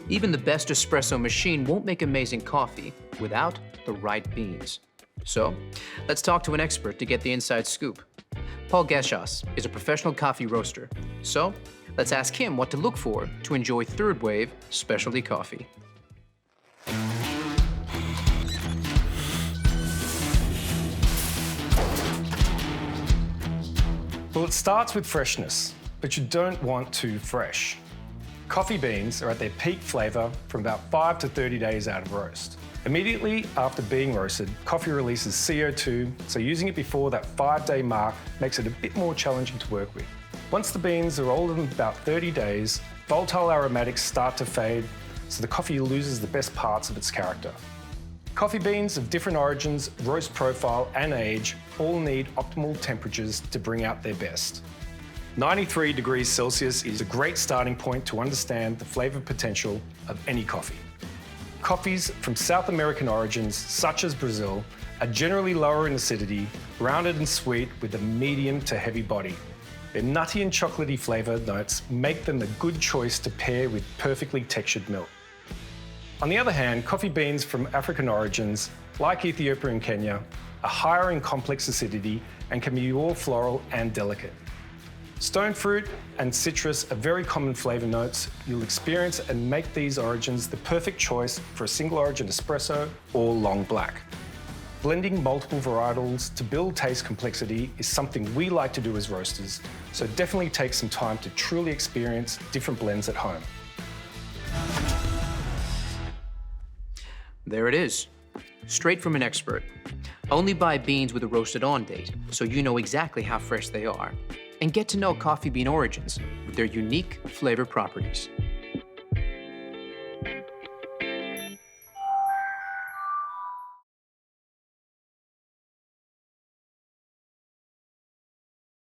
Even the best espresso machine won't make amazing coffee without the right beans. So, let's talk to an expert to get the inside scoop. Paul Geshos is a professional coffee roaster. So, let's ask him what to look for to enjoy third wave specialty coffee. Well, it starts with freshness, but you don't want too fresh. Coffee beans are at their peak flavour from about 5 to 30 days out of roast. Immediately after being roasted, coffee releases CO2, so using it before that 5-day mark makes it a bit more challenging to work with. Once the beans are older than about 30 days, volatile aromatics start to fade, so the coffee loses the best parts of its character. Coffee beans of different origins, roast profile and age all need optimal temperatures to bring out their best. 93 degrees Celsius is a great starting point to understand the flavour potential of any coffee. Coffees from South American origins, such as Brazil, are generally lower in acidity, rounded and sweet with a medium to heavy body. Their nutty and chocolatey flavour notes make them a good choice to pair with perfectly textured milk. On the other hand, coffee beans from African origins, like Ethiopia and Kenya, are higher in complex acidity and can be more floral and delicate. Stone fruit and citrus are very common flavour notes you'll experience and make these origins the perfect choice for a single origin espresso or long black. Blending multiple varietals to build taste complexity is something we like to do as roasters, so definitely take some time to truly experience different blends at home. There it is, straight from an expert. Only buy beans with a roasted on date, so you know exactly how fresh they are, and get to know coffee bean origins with their unique flavor properties.